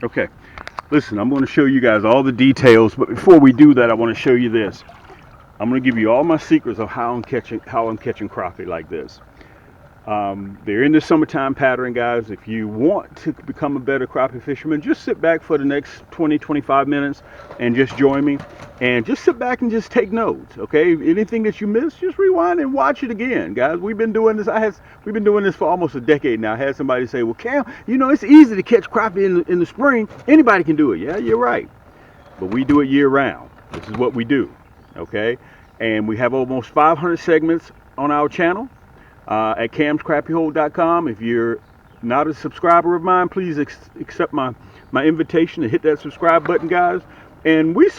Okay, listen, I'm going to show you guys all the details, but before we do that, I want to show you this. I'm going to give you all my secrets of how I'm catching crappie like this. They're in the summertime pattern, guys. If you want to become a better crappie fisherman, just sit back for the next 20-25 minutes and just join me, and just sit back and just take notes. Okay, anything that you missed, just rewind and watch it again, guys. We've been doing this. We've been doing this for almost a decade now. I had somebody say, well, Cam, you know, it's easy to catch crappie in the spring. Anybody can do it. Yeah, you're right, but we do it year round. This is what we do. Okay, and we have almost 500 segments on our channel at camscrappyhole.com. If you're not a subscriber of mine, please accept my invitation to hit that subscribe button, guys. And we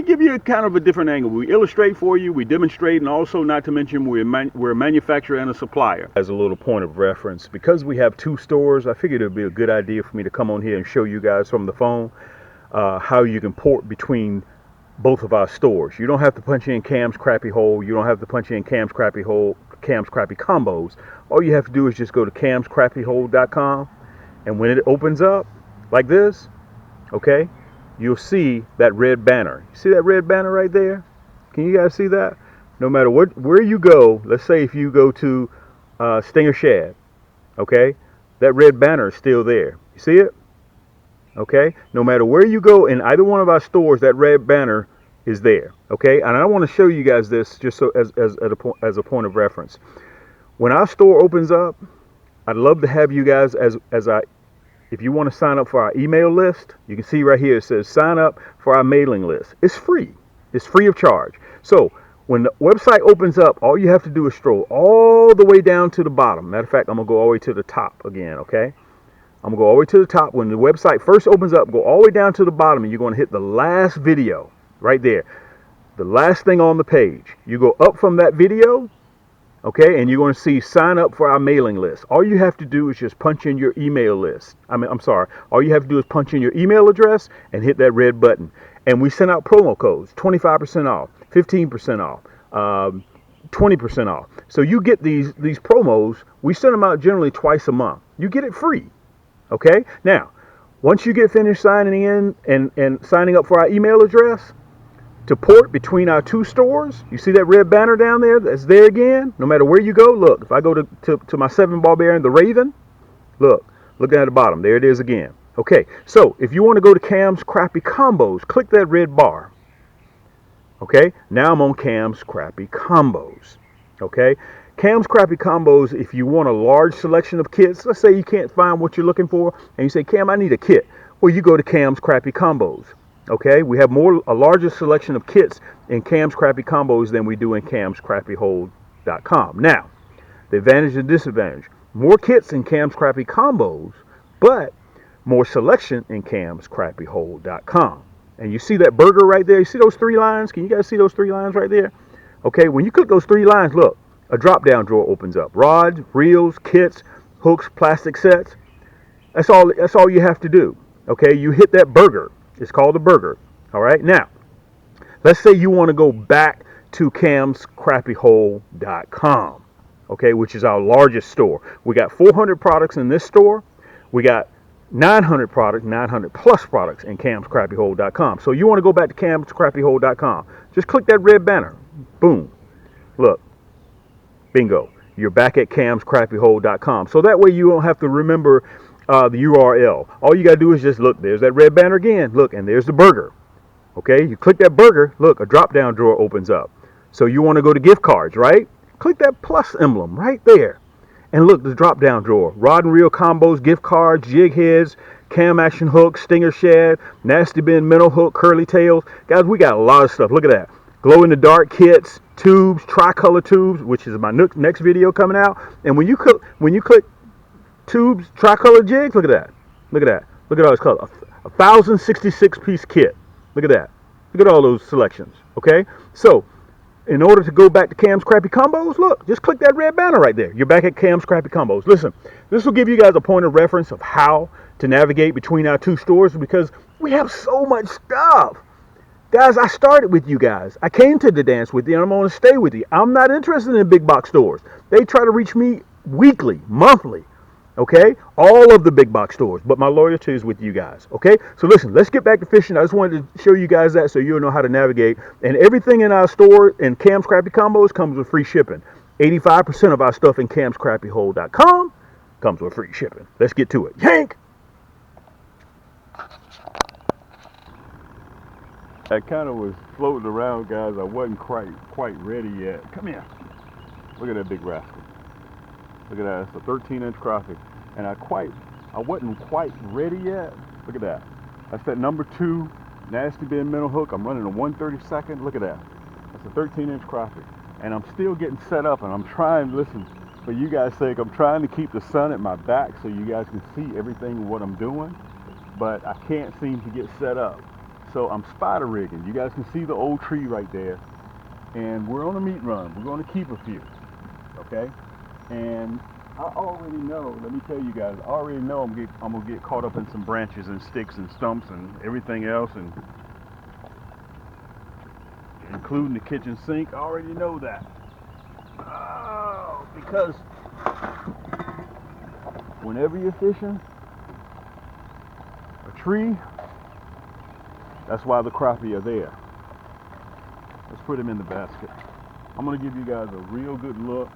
give you a kind of a different angle. We illustrate for you, we demonstrate, and also, not to mention, we're a manufacturer and a supplier. As a little point of reference, because we have 2 stores, I figured it would be a good idea for me to come on here and show you guys from the phone how you can port between both of our stores. You don't have to punch in Cam's Crappie Hole. You don't have to punch in Cam's Crappie Hole, Cam's Crappie Combos. All you have to do is just go to camscrappyhole.com, and when it opens up like this, okay, you'll see that red banner. You see that red banner right there? Can you guys see that? No matter where you go, let's say if you go to Stinger Shad, okay, that red banner is still there. You see it? Okay, no matter where you go in either one of our stores, that red banner is there. Okay, and I want to show you guys this just so as a point of reference. When our store opens up, I'd love to have you guys if you want to sign up for our email list. You can see right here it says sign up for our mailing list. It's free. It's free of charge. So when the website opens up, all you have to do is stroll all the way down to the bottom. Matter of fact, I'm gonna go all the way to the top again. Okay. I'm going to go all the way to the top. When the website first opens up, go all the way down to the bottom, and you're going to hit the last video right there. The last thing on the page. You go up from that video, okay, and you're going to see sign up for our mailing list. All you have to do is just punch in your email list. All you have to do is punch in your email address and hit that red button. And we send out promo codes, 25% off, 15% off, 20% off. So you get these promos. We send them out generally twice a month. You get it free. Okay, now, once you get finished signing in and signing up for our email address, to port between our 2 stores, you see that red banner down there that's there again? No matter where you go, look, if I go to my 7 barbarian, the Raven, look at the bottom, there it is again. Okay, so if you want to go to Cam's Crappie Combos, click that red bar. Okay, now I'm on Cam's Crappie Combos. Okay, Cam's Crappie Combos, if you want a large selection of kits, let's say you can't find what you're looking for, and you say, Cam, I need a kit. Well, you go to Cam's Crappie Combos. Okay, we have a larger selection of kits in Cam's Crappie Combos than we do in camscrappyhole.com. Now, the advantage and disadvantage. More kits in Cam's Crappie Combos, but more selection in camscrappyhole.com. And you see that burger right there? You see those 3 lines? Can you guys see those 3 lines right there? Okay, when you click those 3 lines, look. A drop-down drawer opens up. Rods, reels, kits, hooks, plastic sets. That's all you have to do. Okay, you hit that burger. It's called a burger. All right, now, let's say you want to go back to camscrappyhole.com, okay, which is our largest store. We got 400 products in this store. We got 900 plus products in camscrappyhole.com. So you want to go back to camscrappyhole.com. Just click that red banner. Boom. Look. Bingo. You're back at camscrappyhole.com. So that way you don't have to remember the URL. All you got to do is just look. There's that red banner again. Look, and there's the burger. Okay, you click that burger. Look, a drop-down drawer opens up. So you want to go to gift cards, right? Click that plus emblem right there. And look, the drop-down drawer. Rod and reel combos, gift cards, jig heads, cam action hooks, stinger shad, nasty bin, minnow hook, curly tails. Guys, we got a lot of stuff. Look at that. Glow-in-the-dark kits, tubes, tricolor tubes, which is my next video coming out. And when you click tubes, tricolor jigs, look at that. Look at that. Look at all this color. A 1,066-piece kit. Look at that. Look at all those selections. Okay? So, in order to go back to Cam's Crappie Combos, look, just click that red banner right there. You're back at Cam's Crappie Combos. Listen, this will give you guys a point of reference of how to navigate between our 2 stores because we have so much stuff. Guys, I started with you guys. I came to the dance with you, and I'm going to stay with you. I'm not interested in big box stores. They try to reach me weekly, monthly. Okay, all of the big box stores, but my loyalty is with you guys. Okay, so listen, let's get back to fishing. I just wanted to show you guys that so you'll know how to navigate. And everything in our store in Cam's Crappie Combos comes with free shipping. 85% of our stuff in camscrappiehole.com comes with free shipping. Let's get to it. Yaannk! I kind of was floating around, guys. I wasn't quite ready yet. Come here. Look at that big rascal. Look at that. It's a 13-inch crappie. And I wasn't quite ready yet. Look at that. That's that number 2 nasty bin minnow hook. I'm running a 1/32. Look at that. That's a 13-inch crappie. And I'm still getting set up, and I'm trying, listen, for you guys' sake, I'm trying to keep the sun at my back so you guys can see everything what I'm doing. But I can't seem to get set up. So I'm spider rigging. You guys can see the old tree right there. And we're on a meat run. We're going to keep a few. Okay? And I already know, let me tell you guys, I already know I'm going to get caught up in some branches and sticks and stumps and everything else, and including the kitchen sink. I already know that. Oh, because whenever you're fishing a tree, that's why the crappie are there. Let's put them in the basket. I'm going to give you guys a real good look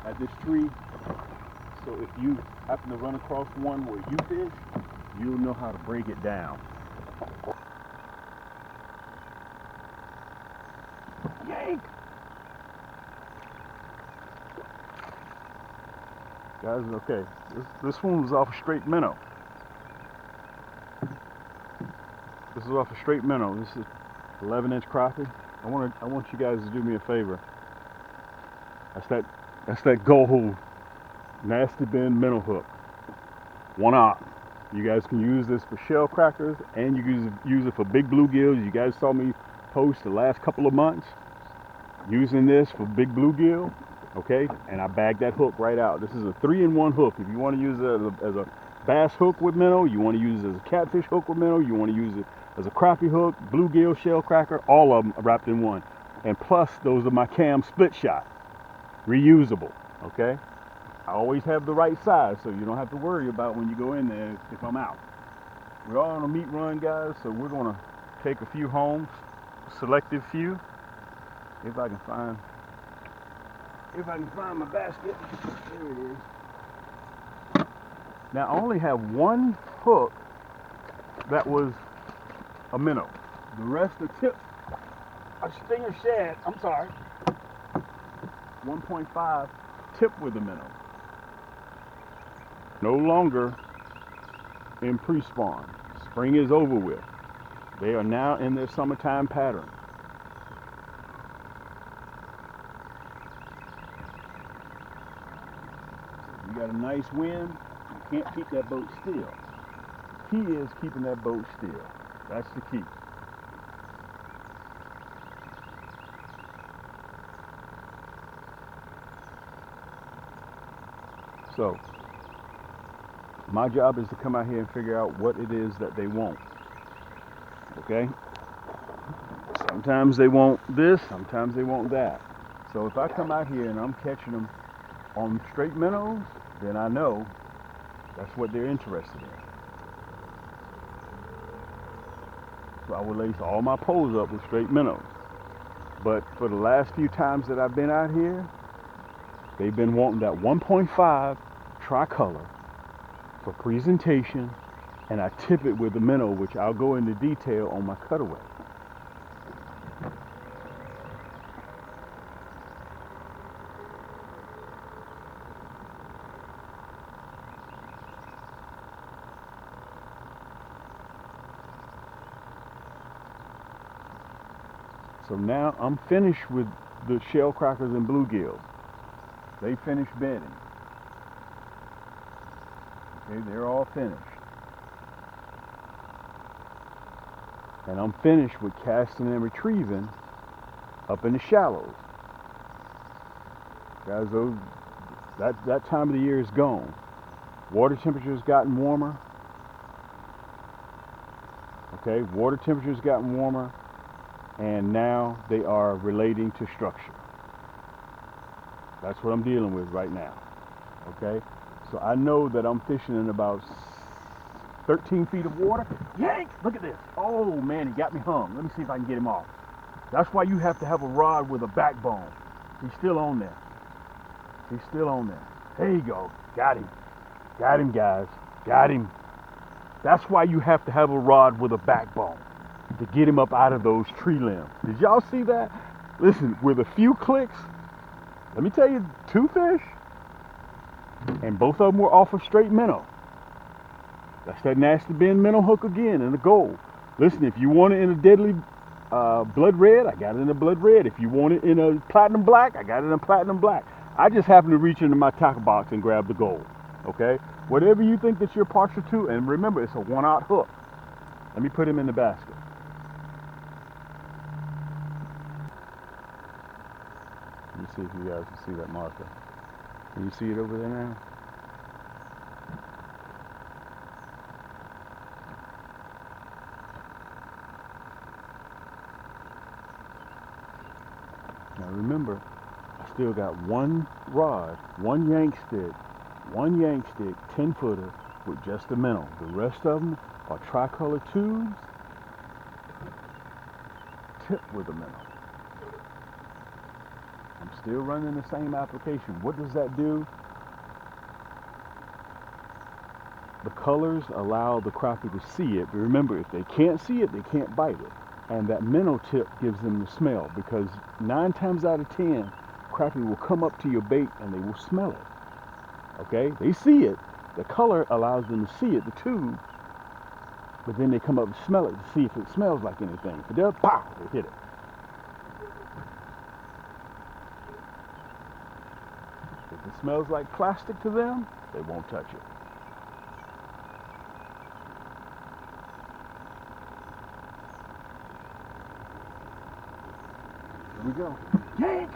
at this tree. So if you happen to run across one where you fish, you'll know how to break it down. Yaannk! Guys, okay, this one was off a straight minnow. This is off a straight minnow. This is 11-inch crappie. I want you guys to do me a favor. That's that gold nasty bin minnow hook. 1/0. You guys can use this for shell crackers, and you can use it for big bluegills. You guys saw me post the last couple of months using this for big bluegill. Okay, and I bagged that hook right out. This is a 3-in-1 hook. If you want to use it as a bass hook with minnow, you want to use it as a catfish hook with minnow, you want to use it as a crappie hook, bluegill, shell cracker, all of them wrapped in one. And plus, those are my cam split shot, reusable. Okay, I always have the right size, so you don't have to worry about when you go in there if I'm out. We're all on a meat run, guys, so we're gonna take a few home, selective few. If I can find my basket. There it is. Now I only have one hook that was a minnow. The rest are tipped. A stinger shad. I'm sorry. 1.5 tipped with a minnow. No longer in pre-spawn. Spring is over with. They are now in their summertime pattern. You got a nice wind. You can't keep that boat still. Key is keeping that boat still. That's the key. So, my job is to come out here and figure out what it is that they want. Okay? Sometimes they want this, sometimes they want that. So if I come out here and I'm catching them on straight minnows, then I know that's what they're interested in. So I will lace all my poles up with straight minnows. But for the last few times that I've been out here, they've been wanting that 1.5 tricolor for presentation, and I tip it with the minnow, which I'll go into detail on my cutaway. So now I'm finished with the shell crackers and bluegills. They finished bedding. Okay, they're all finished. And I'm finished with casting and retrieving up in the shallows. Guys, that time of the year is gone. Water temperature's gotten warmer. Okay, water temperature's gotten warmer. And now they are relating to structure. That's what I'm dealing with right now. Okay? So I know that I'm fishing in about 13 feet of water. Yank! Look at this. Oh man, he got me hung. Let me see if I can get him off. That's why you have to have a rod with a backbone. He's still on there. He's still on there. There you go. Got him. Got him, guys. Got him. That's why you have to have a rod with a backbone, to get him up out of those tree limbs. Did y'all see that? Listen, with a few clicks, let me tell you, 2 fish, and both of them were off of straight minnow. That's that nasty bend minnow hook again in the gold. Listen, if you want it in a deadly blood red, I got it in a blood red. If you want it in a platinum black, I got it in a platinum black. I just happened to reach into my tackle box and grab the gold. Okay? Whatever you think that you're partial to, and remember, it's a 1/0 hook. Let me put him in the basket. Let me see if you guys can see that marker. Can you see it over there now? Now remember, I still got one rod, one Yaannk stick, 10-footer with just a minnow. The rest of them are tricolor tubes tipped with a minnow. I'm still running the same application. What does that do? The colors allow the crappie to see it, but remember, if they can't see it, they can't bite it. And that minnow tip gives them the smell, because 9 times out of 10, crappie will come up to your bait and they will smell it. Okay, they see it. The color allows them to see it, the tube, but then they come up and smell it to see if it smells like anything. If it does, pow, they hit it. If it smells like plastic to them, they won't touch it. Here we go. Yank!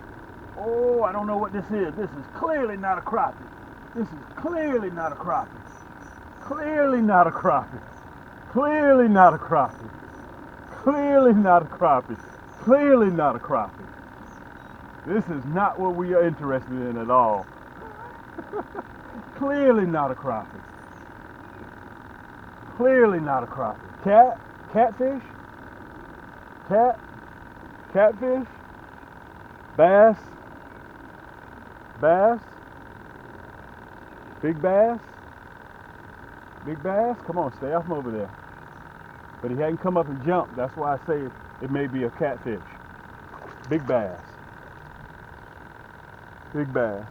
Oh, I don't know what this is. This is clearly not a crappie. This is clearly not a crappie. Clearly not a crappie. Clearly not a crappie. Clearly not a crappie. Clearly not a crappie. This is not what we are interested in at all. Clearly not a crappie. Clearly not a crappie. Catfish? Catfish? Bass? Big bass? Big bass? Come on, stay off from over there. But he hadn't come up and jumped. That's why I say it may be a catfish. Big bass. Big bass.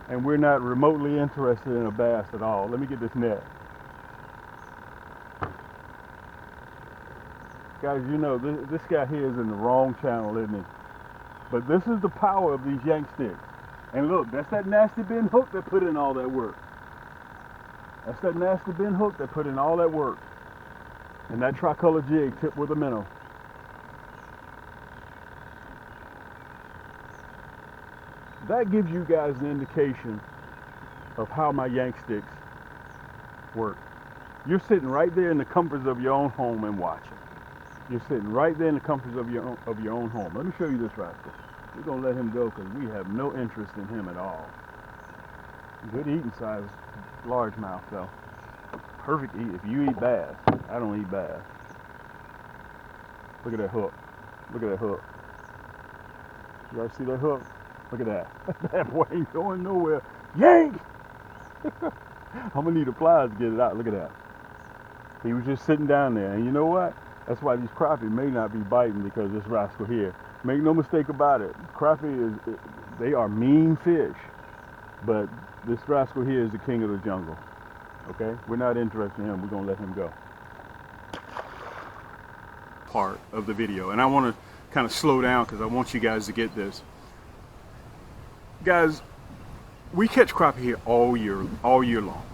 And we're not remotely interested in a bass at all. Let me get this net. Guys, you know, this guy here is in the wrong channel, isn't he? But this is the power of these Yaannk sticks. And look, that's that nasty bend hook that put in all that work. That's that nasty bend hook that put in all that work. And that tricolor jig tipped with a minnow. That gives you guys an indication of how my Yaannk sticks work. You're sitting right there in the comforts of your own home and watching. You're sitting right there in the comforts of your own home. Let me show you this rascal. We're going to let him go because we have no interest in him at all. Good eating size, largemouth though. Perfect eat. If you eat bass, I don't eat bass. Look at that hook. Look at that hook. You guys see that hook? Look at that. That boy ain't going nowhere. Yank! I'm going to need a pliers to get it out. Look at that. He was just sitting down there. And you know what? That's why these crappie may not be biting, because this rascal here. Make no mistake about it. Crappie they are mean fish. But this rascal here is the king of the jungle. Okay? We're not interested in him. We're going to let him go. Part of the video. And I want to kind of slow down because I want you guys to get this. Guys, we catch crappie here all year long.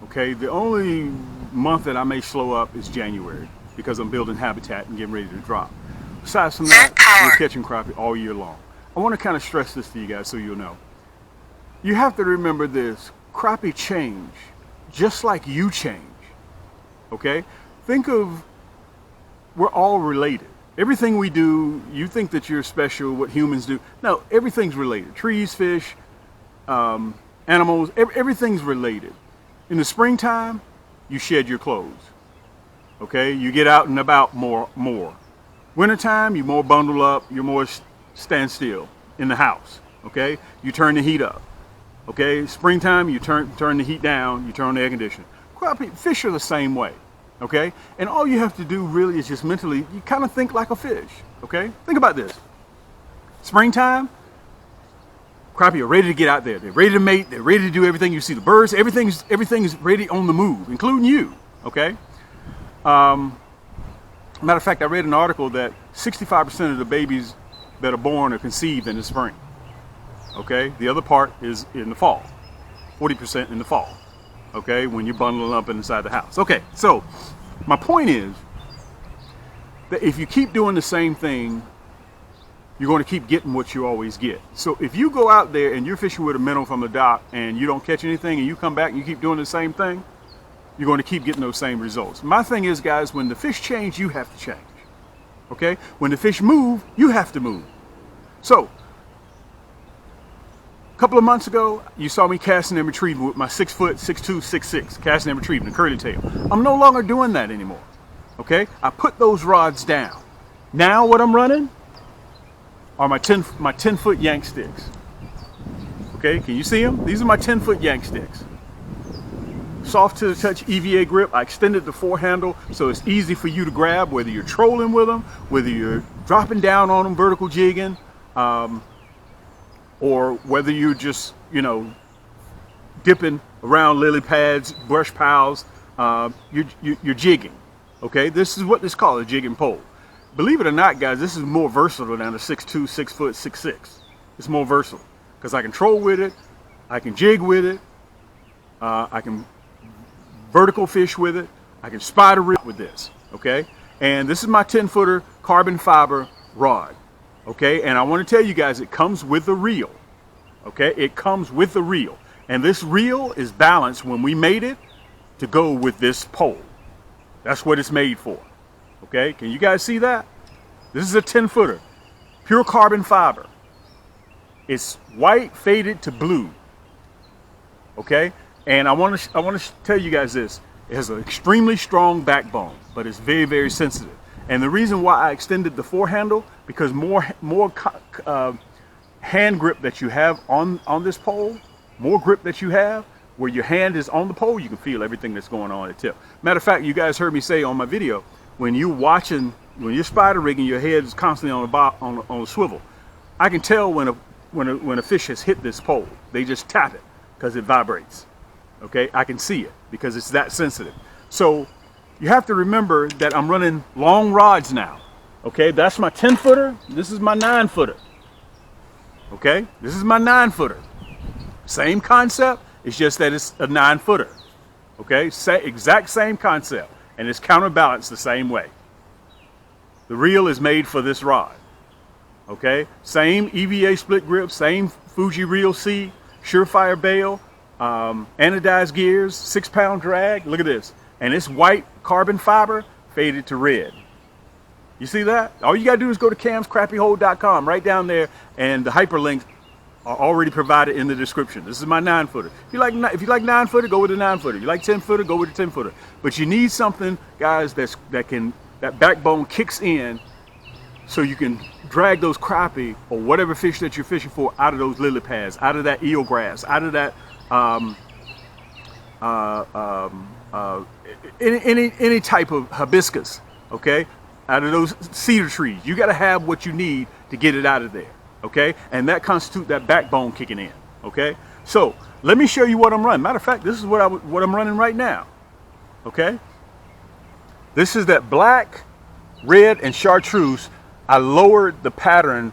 Okay? The only month that I may slow up is January, because I'm building habitat and getting ready to drop. Besides from that, we're catching crappie all year long. I want to kind of stress this to you guys so you'll know. You have to remember this. Crappie change just like you change. Okay? Think of, we're all related. Everything we do, you think that you're special, what humans do. No, everything's related. Trees, fish, animals, everything's related. In the springtime, you shed your clothes. Okay, you get out and about more. Wintertime, you more bundle up, you're more stand still in the house. Okay, you turn the heat up. Okay, springtime, you turn the heat down, you turn on the air conditioner. Crappie, fish are the same way. Okay, and all you have to do really is just mentally, you kind of think like a fish. Okay, think about this. Springtime, crappie are ready to get out there. They're ready to mate. They're ready to do everything. You see the birds. Everything's ready on the move, including you. Okay. Matter of fact, I read an article that 65% of the babies that are born are conceived in the spring. Okay. The other part is in the fall. 40% in the fall. Okay. When you're bundling up inside the house. Okay. So my point is that if you keep doing the same thing, you're going to keep getting what you always get. So if you go out there and you're fishing with a minnow from the dock and you don't catch anything and you come back and you keep doing the same thing, you're going to keep getting those same results. My thing is, guys, when the fish change, you have to change. Okay? When the fish move, you have to move. So, a couple of months ago, you saw me casting and retrieving with my 6 foot, 6'2", 6'6", casting and retrieving, a curly tail. I'm no longer doing that anymore. Okay? I put those rods down. Now what I'm running are my 10 foot Yaannk sticks. Okay, can you see them? These are my 10 foot Yaannk sticks. Soft to the touch EVA grip. I extended the fore handle so it's easy for you to grab, whether you're trolling with them, whether you're dropping down on them, vertical jigging, or whether you're just, you know, dipping around lily pads, brush piles, you're jigging. Okay, this is what this is called, a jigging pole. Believe it or not, guys, this is more versatile than a 6'2", 6 foot, 6'6". It's more versatile because I can troll with it, I can jig with it, I can vertical fish with it, I can spider rip with this, okay? And this is my 10-footer carbon fiber rod, okay? And I want to tell you guys, it comes with a reel, okay? It comes with a reel. And this reel is balanced when we made it to go with this pole. That's what it's made for. Okay, can you guys see that? This is a 10-footer, pure carbon fiber. It's white faded to blue. Okay, and I want to tell you guys this. It has an extremely strong backbone, but it's very, very sensitive. And the reason why I extended the fore handle, because more hand grip that you have on this pole, more grip that you have, where your hand is on the pole, you can feel everything that's going on at the tip. Matter of fact, you guys heard me say on my video, when you're spider rigging, your head is constantly on a swivel. I can tell when a fish has hit this pole. They just tap it because it vibrates. Okay, I can see it because it's that sensitive. So you have to remember that I'm running long rods now. Okay, that's my 10-footer. This is my 9-footer. Okay, this is my 9-footer. Same concept. It's just that it's a 9-footer. Okay, exact same concept. And it's counterbalanced the same way. The reel is made for this rod. Okay, same EVA split grip, same Fuji Reel C, Surefire bail, anodized gears, 6-pound drag. Look at this. And it's white carbon fiber faded to red. You see that? All you got to do is go to camscrappiehold.com right down there, and the hyperlinks are already provided in the description. This is my 9-footer. If you like 9-footer, go with the 9-footer. You like 10-footer, go with the 10-footer. But you need something, guys, that backbone kicks in, so you can drag those crappie or whatever fish that you're fishing for out of those lily pads, out of that eelgrass, out of that any type of hibiscus. Okay, out of those cedar trees. You got to have what you need to get it out of there. Okay, and that constitutes that backbone kicking in. Okay, so let me show you what I'm running. Matter of fact, this is what I'm running right now. Okay, this is that black, red, and chartreuse. I lowered the pattern,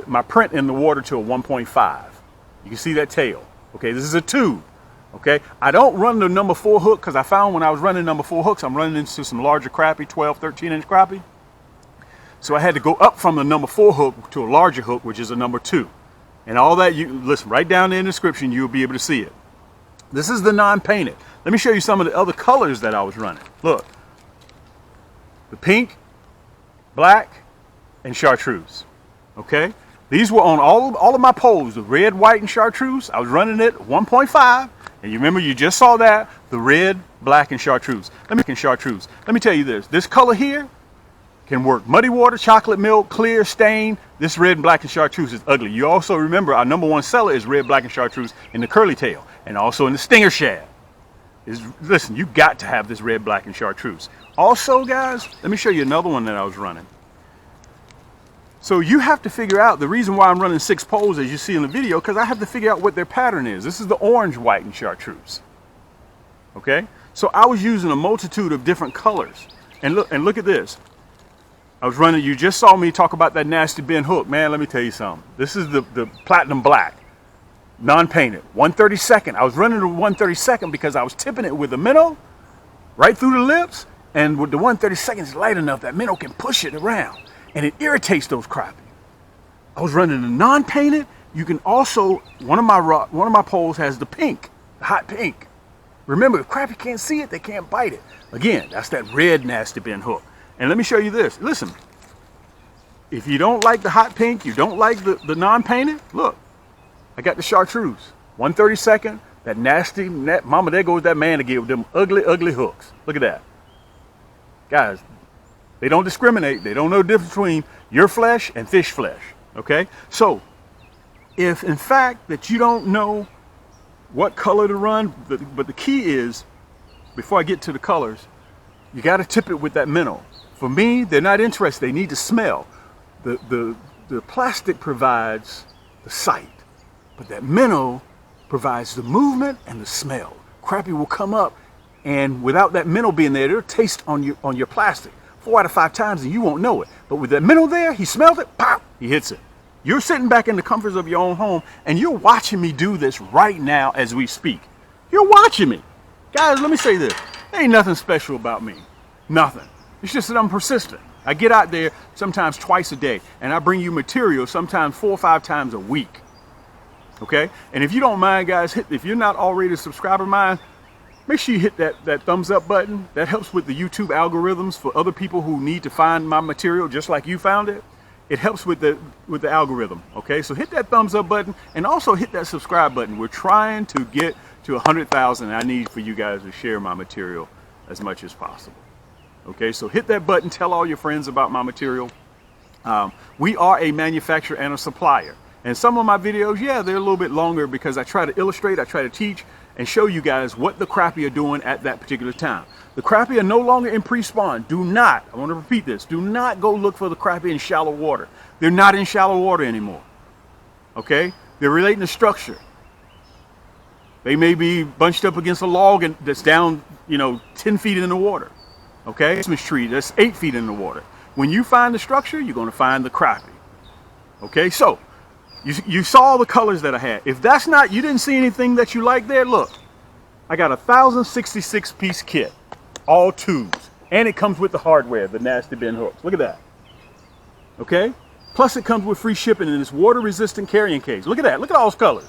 my print in the water to a 1.5. You can see that tail. Okay, this is a tube. Okay, I don't run the number 4 hook because I found when I was running number 4 hooks, I'm running into some larger crappie, 12, 13-inch crappie. So I had to go up from the number 4 hook to a larger hook, which is a number 2. And all that, you listen, right down there in the description, you'll be able to see it. This is the non-painted. Let me show you some of the other colors that I was running. Look, the pink, black, and chartreuse. Okay, These were on all of my poles, the red, white, and chartreuse. I was running it 1.5, and you remember you just saw that, the red, black, and chartreuse. Let me tell you this color here can work muddy water, chocolate milk, clear, stain. This red, black, and chartreuse is ugly. You also remember our #1 seller is red, black, and chartreuse in the curly tail, and also in the stinger shad. Listen, you got to have this red, black, and chartreuse. Also, guys, let me show you another one that I was running. So you have to figure out the reason why I'm running 6 poles, as you see in the video, because I have to figure out what their pattern is. This is the orange, white, and chartreuse. Okay, so I was using a multitude of different colors, and look at this. I was running. You just saw me talk about that nasty bend hook, man. Let me tell you something. This is the platinum black, non-painted, 1/32. I was running the 1/32 because I was tipping it with a minnow right through the lips, and with the 1/32 is light enough that minnow can push it around. And it irritates those crappie. I was running the non-painted. You can also, one of my poles has the pink, the hot pink. Remember, if crappie can't see it, they can't bite it. Again, that's that red nasty bend hook. And let me show you this. Listen, if you don't like the hot pink, you don't like the non-painted, look, I got the chartreuse, 1/32, that nasty, mama, there goes that man to give them ugly, ugly hooks. Look at that. Guys, they don't discriminate. They don't know the difference between your flesh and fish flesh, okay? So, if in fact that you don't know what color to run, but the key is, before I get to the colors, you got to tip it with that minnow. For me, they're not interested. They need to smell. The plastic provides the sight, but that minnow provides the movement and the smell. Crappie will come up, and without that minnow being there, it'll taste on your plastic 4 out of 5 times, and you won't know it. But with that minnow there, he smells it, pop, he hits it. You're sitting back in the comforts of your own home, and you're watching me do this right now as we speak. You're watching me. Guys, let me say this. There ain't nothing special about me. Nothing. It's just that I'm persistent. I get out there sometimes twice a day, and I bring you material sometimes 4 or 5 times a week. Okay? And if you don't mind, guys, if you're not already a subscriber of mine, make sure you hit that thumbs up button. That helps with the YouTube algorithms for other people who need to find my material just like you found it. It helps with the algorithm, okay? So hit that thumbs up button and also hit that subscribe button. We're trying to get to 100,000. I need for you guys to share my material as much as possible. Okay, so hit that button, tell all your friends about my material. We are a manufacturer and a supplier. And some of my videos, yeah, they're a little bit longer because I try to illustrate, I try to teach and show you guys what the crappie are doing at that particular time. The crappie are no longer in pre-spawn. Do not, I want to repeat this, do not go look for the crappie in shallow water. They're not in shallow water anymore. Okay? They're relating to structure. They may be bunched up against a log that's down, 10 feet in the water. Okay? Christmas tree that's 8 feet in the water. When you find the structure, you're going to find the crappie. Okay? So, you saw the colors that I had. If that's not, you didn't see anything that you like there, look. I got a 1,066 piece kit. All tubes. And it comes with the hardware, the nasty bend hooks. Look at that. Okay? Plus it comes with free shipping in this water resistant carrying case. Look at that. Look at all those colors.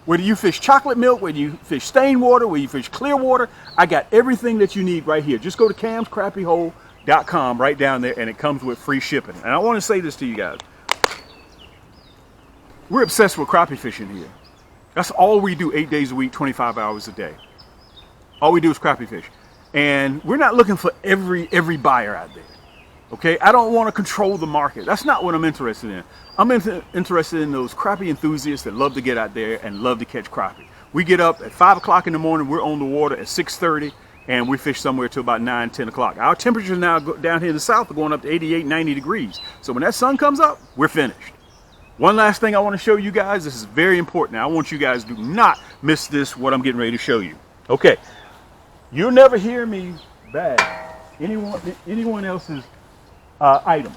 Whether you fish chocolate milk, whether you fish stained water, whether you fish clear water, I got everything that you need right here. Just go to camscrappiehole.com right down there and it comes with free shipping. And I want to say this to you guys. We're obsessed with crappie fishing here. That's all we do 8 days a week, 25 hours a day. All we do is crappie fish. And we're not looking for every buyer out there. Okay? I don't want to control the market. That's not what I'm interested in. I'm interested in those crappie enthusiasts that love to get out there and love to catch crappie. We get up at 5 o'clock in the morning. We're on the water at 6:30. And we fish somewhere till about 9, 10 o'clock. Our temperatures now down here in the south are going up to 88, 90 degrees. So when that sun comes up, we're finished. One last thing I want to show you guys. This is very important. Now, I want you guys to not miss this, what I'm getting ready to show you. Okay. You'll never hear me bag anyone else's items.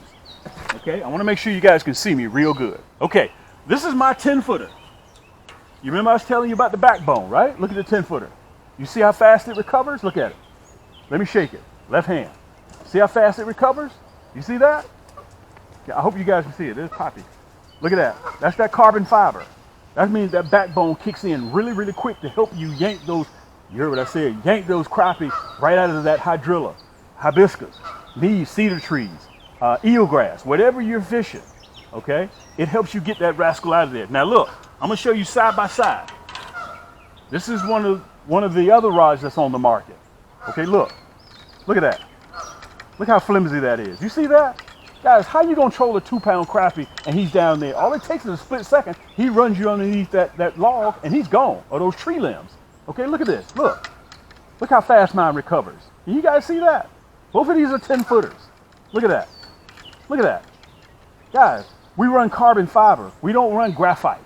Okay. I want to make sure you guys can see me real good. Okay. This is my 10-footer. You remember I was telling you about the backbone, right? Look at the 10-footer. You see how fast it recovers? Look at it. Let me shake it. Left hand. See how fast it recovers? You see that? Yeah, I hope you guys can see it. There's Poppy. Look at that. That's that carbon fiber. That means that backbone kicks in really, really quick to help you yank those, you heard what I said, yank those crappie right out of that hydrilla, hibiscus, leaves, cedar trees, eelgrass, whatever you're fishing. Okay? It helps you get that rascal out of there. Now look, I'm gonna show you side by side. This is one of the other rods that's on the market. Okay, look at that. Look how flimsy that is. You see that? Guys, how you gonna troll a 2-pound crappie and he's down there? All it takes is a split second. He runs you underneath that log and he's gone, or those tree limbs. Okay, look at this, look. Look how fast mine recovers. Can you guys see that? Both of these are 10-footers. Look at that. Look at that. Guys, we run carbon fiber. We don't run graphite.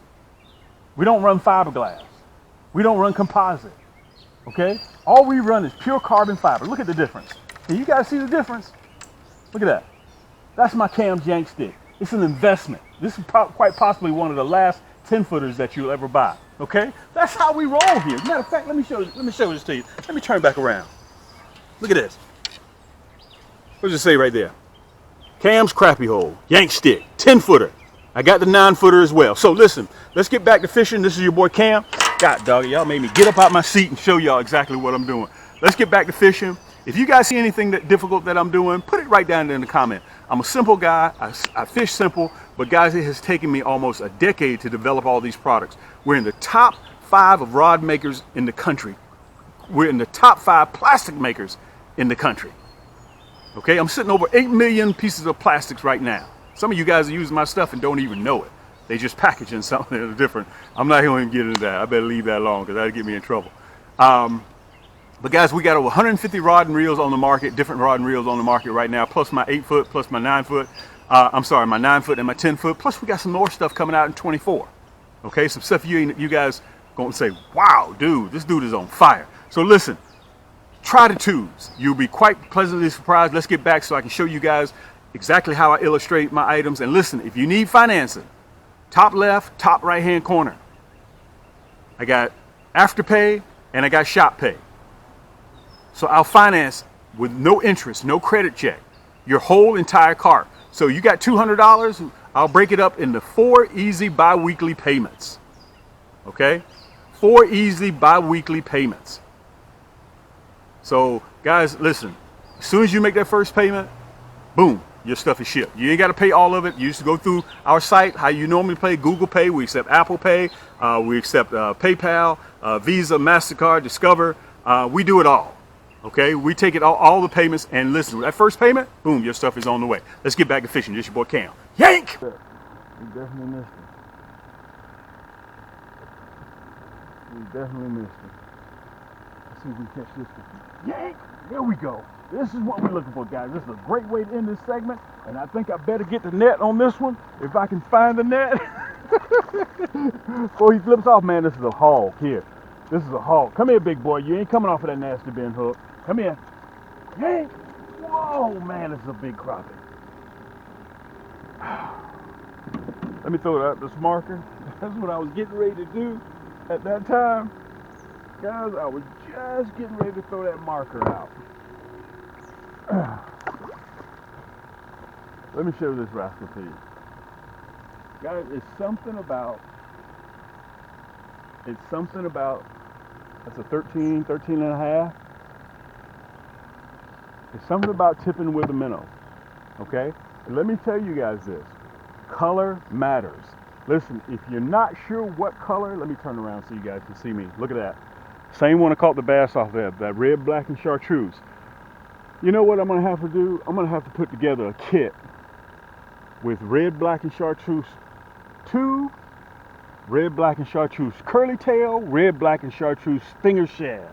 We don't run fiberglass. We don't run composite. Okay? All we run is pure carbon fiber. Look at the difference. Can you guys see the difference? Look at that. That's my Cam's Yaannk stick. It's an investment. This is quite possibly one of the last 10-footers that you'll ever buy. Okay? That's how we roll here. Matter of fact, let me show this to you. Let me turn back around. Look at this. What does it say right there? Cam's Crappie hole, Yaannk stick, 10-footer. I got the 9-footer as well. So listen, let's get back to fishing. This is your boy Cam. God dog, y'all made me get up out my seat and show y'all exactly what I'm doing. Let's get back to fishing. If you guys see anything difficult that I'm doing, put it right down there in the comment. I'm a simple guy. I fish simple, but guys, it has taken me almost a decade to develop all these products. We're in the top 5 of rod makers in the country. We're in the top 5 plastic makers in the country. Okay, I'm sitting over 8 million pieces of plastics right now. Some of you guys are using my stuff and don't even know it. They just packaging something that's different. I'm not going to get into that. I better leave that alone because that'll get me in trouble. But guys, we got over 150 rod and reels on the market, different rod and reels on the market right now, plus my 8-foot, plus my 9-foot. I'm sorry, my 9-foot and my 10-foot. Plus we got some more stuff coming out in 24. Okay, some stuff you guys going to say, wow, dude, this dude is on fire. So listen, try the tubes. You'll be quite pleasantly surprised. Let's get back so I can show you guys exactly how I illustrate my items. And listen, if you need financing, top left, top right hand corner, I got Afterpay and I got Shop Pay. So I'll finance with no interest, no credit check, your whole entire cart. So you got $200, I'll break it up into 4 easy bi-weekly payments. Okay? 4 easy bi-weekly payments. So guys, listen, as soon as you make that first payment, boom, your stuff is shipped. You ain't got to pay all of it. You just go through our site, how you normally pay, Google Pay. We accept Apple Pay. We accept PayPal, Visa, MasterCard, Discover. We do it all. Okay, we take it all the payments, and listen, with that first payment, boom, your stuff is on the way. Let's get back to fishing. This your boy Cam. Yaannk! We definitely missed it. We definitely missed it. Let's see if we catch this one. Yaannk! There we go. This is what we're looking for, guys. This is a great way to end this segment, and I think I better get the net on this one if I can find the net. Before he flips off, man, this is a hog here. This is a hog. Come here, big boy. You ain't coming off of that nasty bend hook. Come here. Hey! Whoa, man, this is a big crappie. Let me throw out this marker. That's what I was getting ready to do at that time. Guys, I was just getting ready to throw that marker out. Let me show this rascal to you. Guys, it's something about, that's a 13 and a half. It's something about tipping with a minnow, okay? And let me tell you guys this, color matters. Listen, if you're not sure what color, let me turn around so you guys can see me. Look at that. Same one I caught the bass off there, that red, black, and chartreuse. You know what I'm gonna have to do? I'm gonna have to put together a kit with red, black, and chartreuse, 2 red, black, and chartreuse curly tail, red, black, and chartreuse stinger shad.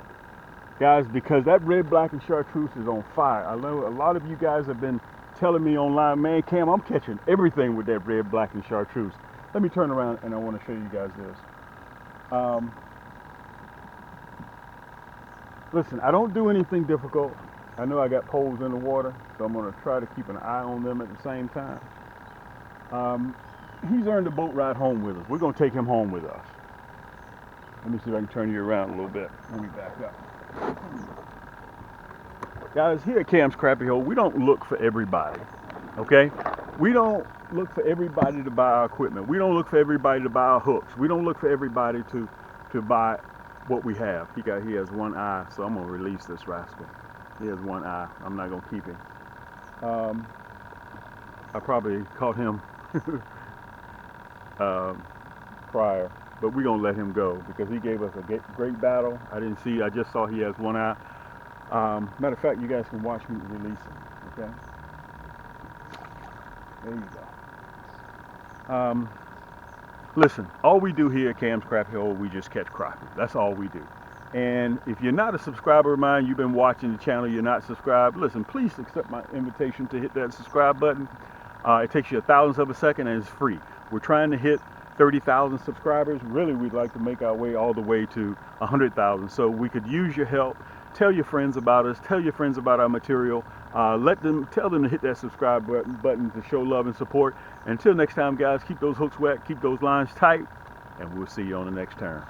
Guys, because that red, black, and chartreuse is on fire. I know a lot of you guys have been telling me online, man, Cam, I'm catching everything with that red, black, and chartreuse. Let me turn around and I want to show you guys this. Listen, I don't do anything difficult. I know I got poles in the water, so I'm going to try to keep an eye on them at the same time. He's earned a boat ride home with us. We're going to take him home with us. Let me see if I can turn you around a little bit when we back up. Guys, here at Cam's Crappie Hole, we don't look for everybody, okay? We don't look for everybody to buy our equipment. We don't look for everybody to buy our hooks. We don't look for everybody to buy what we have. He has one eye, so I'm going to release this rascal. He has one eye. I'm not going to keep him. I probably caught him prior, but we're gonna let him go because he gave us a great battle. I didn't see, I just saw he has one eye. Matter of fact, you guys can watch me release him. Okay, there you go. Listen, all we do here at Cam's Crappie Hole, we just catch crappie. That's all we do. And if you're not a subscriber of mine, you've been watching the channel, you're not subscribed, listen, please accept my invitation to hit that subscribe button. It takes you a thousandth of a second and it's free. We're trying to hit 30,000 subscribers. Really, we'd like to make our way all the way to 100,000. So we could use your help. Tell your friends about us. Tell your friends about our material. Tell them to hit that subscribe button to show love and support. Until next time, guys, keep those hooks wet, keep those lines tight, and we'll see you on the next turn.